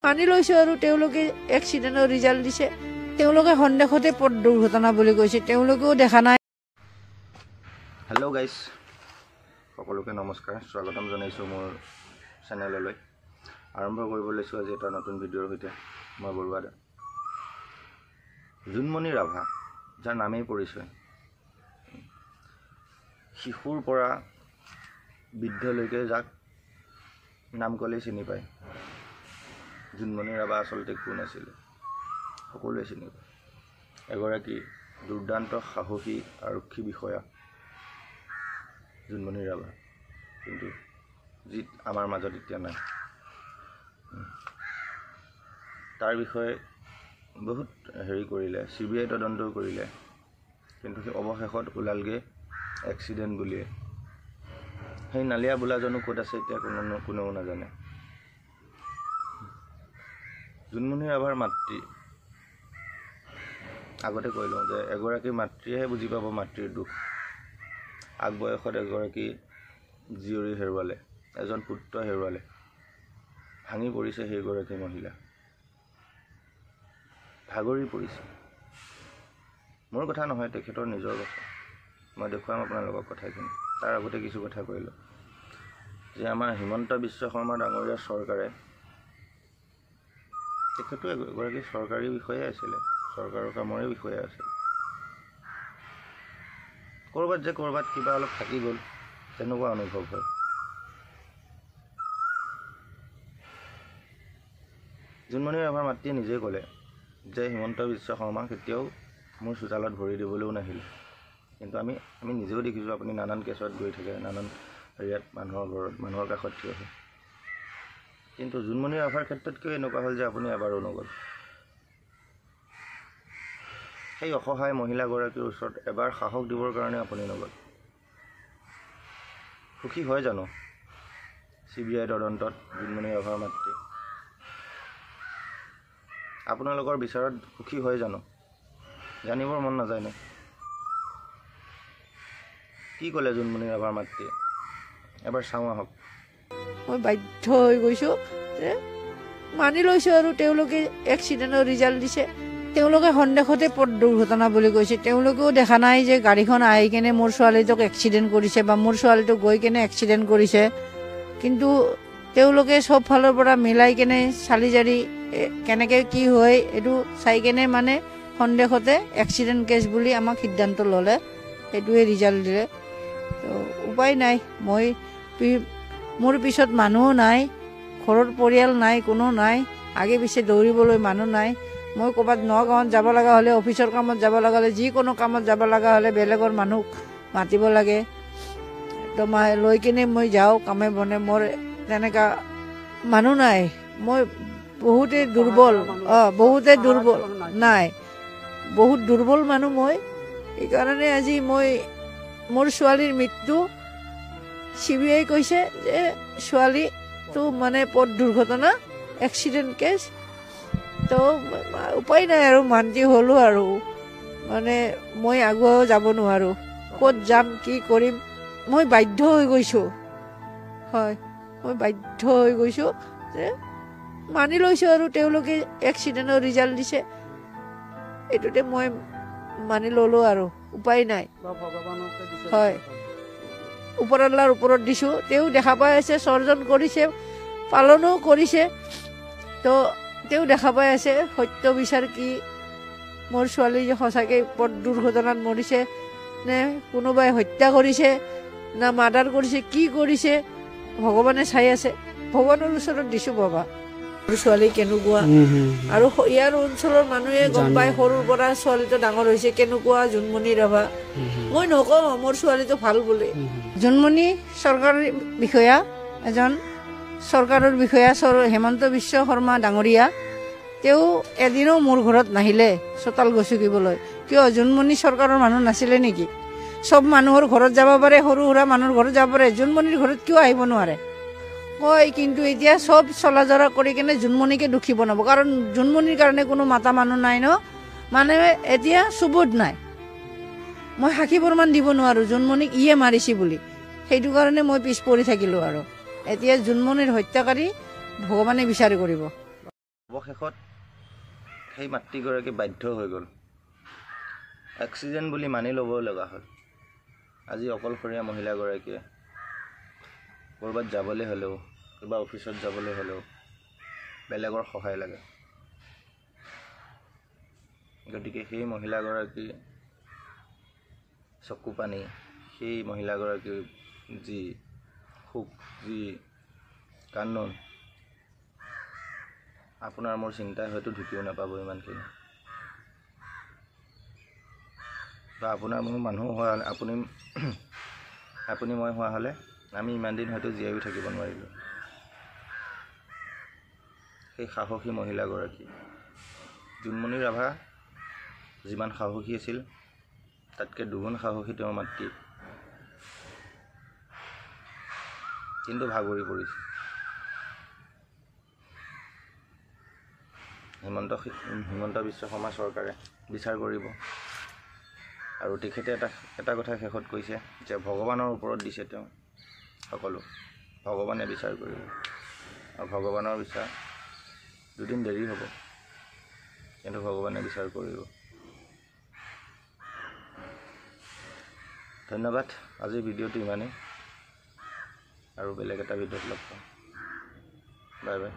মানি লৈছো আৰু তেওঁলোকে এক্সিডেণ্টৰ ৰিজাল্ট দিছে। তেওঁলোকে সন্দেহতে পথ দুৰ্ঘটনা বুলি কৈছে, তেওঁলোকেও দেখা নাই। হেল্ল' গাইজ, সকলোকে নমস্কাৰ, স্বাগতম জনাইছোঁ মোৰ চেনেললৈ। আৰম্ভ কৰিব লৈছোঁ আজি এটা নতুন ভিডিঅ'ৰ সৈতে। মই বৰুৱা দা। জোনমণি ৰাভা, যাৰ নামেই পৰিচয়, শিশুৰ পৰা বৃদ্ধলৈকে যাক নাম ক'লেই চিনি পায়। জোনমণি ৰাভা আচলতে কোন আছিলে সকলোৱে চিনি পায়। এগৰাকী দুৰ্দান্ত সাহসী আৰক্ষী বিষয়া জোনমণি ৰাভা, কিন্তু যি আমাৰ মাজত এতিয়া নাই। তাৰ বিষয়ে বহুত কৰিলে, CBI তদন্ত কৰিলে, কিন্তু সেই অৱশেষত ওলালগৈ এক্সিডেণ্ট বুলিয়ে। সেই নালিয়া বোলাজনো ক'ত আছে এতিয়া কোনেও নাজানে। জোনমণি ৰাভাৰ মাতৃ, আগতে কৈ লওঁ যে এগৰাকী মাতৃয়েহে বুজি পাব মাতৃৰ দুখ। আগবয়সত এগৰাকী জীয়ৰী হেৰুৱালে, এজন পুত্ৰ হেৰুৱালে, ভাঙি পৰিছে সেইগৰাকী মহিলা, ভাগৰি পৰিছে। মোৰ কথা নহয়, তেখেতৰ নিজৰ কথা। মই দেখুৱাম আপোনালোকক কথাখিনি। তাৰ আগতে কিছু কথা কৈ লওঁ যে আমাৰ হিমন্ত বিশ্ব শৰ্মা ডাঙৰীয়াৰ চৰকাৰে, তেখেতো এগৰাকী চৰকাৰী বিষয়াই আছিলে, চৰকাৰৰ কামৰে বিষয়া আছিলে। ক'ৰবাত কিবা অলপ থাকি গ'ল, তেনেকুৱা অনুভৱ হয়। জোনমণি ৰাভাৰ মাতৃয়ে নিজেই ক'লে যে হিমন্ত বিশ্ব শৰ্মা কেতিয়াও মোৰ চোতালত ভৰি দিবলৈও নাহিলে। কিন্তু আমি নিজেও দেখিছোঁ, আপুনি নানান কেছত গৈ থাকে, নানান হেৰিয়াত মানুহৰ ঘৰত, মানুহৰ কাষত থিয় হয়। কিন্তু জোনমণি ৰাভাৰ ক্ষেত্ৰত কিয় এনেকুৱা হ'ল যে আপুনি এবাৰো নগ'ল? সেই অসহায় মহিলাগৰাকীৰ ওচৰত এবাৰ সাহস দিবৰ কাৰণে আপুনি নগ'ল। সুখী হয় জানো CBI তদন্তত জোনমণি ৰাভাৰ মাতৃ? আপোনালোকৰ বিচাৰত সুখী হয় জানো? জানিবৰ মন নাযায়নে? কি ক'লে জোনমণি ৰাভাৰ মাতৃয়ে? এবাৰ চাওঁ আহক। মই বাধ্য হৈ গৈছোঁ যে মানি লৈছোঁ আৰু তেওঁলোকে এক্সিডেণ্টৰ ৰিজাল্ট দিছে। তেওঁলোকে সন্দেহতে পথ দুৰ্ঘটনা বুলি কৈছে, তেওঁলোকেও দেখা নাই যে গাড়ীখন আহি কেনে মোৰ ছোৱালীটোক এক্সিডেণ্ট কৰিছে বা মোৰ ছোৱালীটোক গৈ কেনে এক্সিডেণ্ট কৰিছে। কিন্তু তেওঁলোকে চব ফালৰ পৰা মিলাই কেনে চালি জাৰি কেনেকৈ কি হয় এইটো চাই কেনে মানে সন্দেহতে এক্সিডেণ্ট কেছ বুলি আমাক সিদ্ধান্ত ল'লে, সেইটোৱে ৰিজাল্ট দিলে। তো উপায় নাই, মোৰ পিছত মানুহো নাই, ঘৰৰ পৰিয়াল নাই, কোনো নাই, আগে পিছে দৌৰিবলৈ মানুহ নাই। মই ক'ৰবাত নগাঁৱত যাব লগা হ'লে, অফিচৰ কামত যাব লগা হ'লে, যিকোনো কামত যাব লগা হ'লে বেলেগৰ মানুহ মাতিব লাগে। তো লৈ কিনে মই যাওঁ কামে বনে, মোৰ তেনেকুৱা মানুহ নাই। মই বহুতে দুৰ্বল নাই, বহুত দুৰ্বল মানুহ মই। সেইকাৰণে আজি মোৰ ছোৱালীৰ মৃত্যু CBI কৈছে যে ছোৱালীটো মানে পথ দুৰ্ঘটনা, এক্সিডেণ্ট কেছ। তো উপায় নাই আৰু মান্তি হ'লোঁ আৰু। মানে মই আগুৱাও যাব নোৱাৰোঁ, ক'ত যাম কি কৰিম, মই বাধ্য হৈ গৈছোঁ। হয়, মই বাধ্য হৈ গৈছোঁ যে মানি লৈছোঁ আৰু তেওঁলোকে এক্সিডেণ্টৰ ৰিজাল্ট দিছে। এইটোতে মই মানি ল'লোঁ আৰু, উপায় নাই। হয়, ওপৰৱালাৰ ওপৰত দিছোঁ, তেওঁ দেখা পাই আছে, সৰ্জন কৰিছে, পালনো কৰিছে। তো তেওঁ দেখা পাই আছে সত্য বিচাৰ কি, মোৰ ছোৱালী যে সঁচাকৈ পথ দুৰ্ঘটনাত মৰিছে নে কোনোবাই হত্যা কৰিছে না মাৰ্ডাৰ কৰিছে, কি কৰিছে ভগৱানে চাই আছে। ভগৱানৰ ওচৰত দিছোঁ বাবা, মোৰ ছোৱালী কেনেকুৱা। আৰু ইয়াৰ অঞ্চলৰ মানুহে গম পায়, সৰুৰ পৰা ছোৱালীটো ডাঙৰ হৈছে কেনেকুৱা জোনমণি ৰাভা। মই নকওঁ মোৰ ছোৱালীটো ভাল বুলি। জোনমণি চৰকাৰী বিষয়া, এজন চৰকাৰৰ বিষয়া, হিমন্ত বিশ্ব শৰ্মা ডাঙৰীয়া। তেওঁ এদিনো মোৰ ঘৰত নাহিলে চোতাল গছকিবলৈ। কিয়? জোনমণি চৰকাৰৰ মানুহ নাছিলে নেকি? চব মানুহৰ ঘৰত যাব পাৰে, সৰু সুৰা মানুহৰ ঘৰত যাব পাৰে, জোনমণিৰ ঘৰত কিয় আহিব নোৱাৰে? কয়, কিন্তু এতিয়া চব চলা জৰা কৰি কেনে জোনমণিকে দুখী বনাব, কাৰণ জোনমণিৰ কাৰণে কোনো মাতা মানুহ নাই ন, মানে এতিয়া চুবুত নাই। মই সাক্ষী প্ৰমাণ দিব নোৱাৰোঁ জোনমণিক ইয়ে মাৰিছে বুলি। সেইটো কাৰণে মই পিছ পৰি থাকিলোঁ আৰু। এতিয়া জোনমণিৰ হত্যাকাৰী ভগৱানে বিচাৰ কৰিব। অৱশেষত সেই মাতৃগৰাকী বাধ্য হৈ গ'ল, এক্সিডেণ্ট বুলি মানি ল'ব লগা হ'ল। আজি অকলশৰীয়া মহিলাগৰাকীয়ে ক'ৰবাত যাবলৈ হ'লেও, কিবা অফিচত যাবলৈ হ'লেও বেলেগৰ সহায় লাগে। গতিকে সেই মহিলাগৰাকী চকু পানী, সেই মহিলাগৰাকীৰ যি সুখ, যি কান্দোন, আপোনাৰ মোৰ চিন্তাই হয়তো ঢুকিও নাপাব ইমানখিনি। বা আপোনাৰ মোৰ মানুহ হোৱা, আপুনি মই হোৱা হ'লে আমি ইমান দিন হয়তো জীয়াইও থাকিব নোৱাৰিলোঁ। সেই সাহসী মহিলাগৰাকী জোনমণি ৰাভা যিমান সাহসী আছিল, তাতকৈ দুগুণ সাহসী তেওঁৰ মাতৃ। কিন্তু ভাগৰি পৰিছে। হিমন্ত বিশ্ব শৰ্মা চৰকাৰে বিচাৰ কৰিব। আৰু তেখেতে এটা কথা শেষত কৈছে যে ভগৱানৰ ওপৰত দিছে তেওঁ সকলো, ভগৱানে বিচাৰ কৰিব। আৰু ভগৱানৰ বিচাৰ দুদিন দেৰি হ'ব, কিন্তু ভগৱানে বিচাৰ কৰিব। ধন্যবাদ। আজিৰ ভিডিঅ'টো ইমানেই, আৰু বেলেগ এটা ভিডিঅ'ত লগ পাম। Bye bye.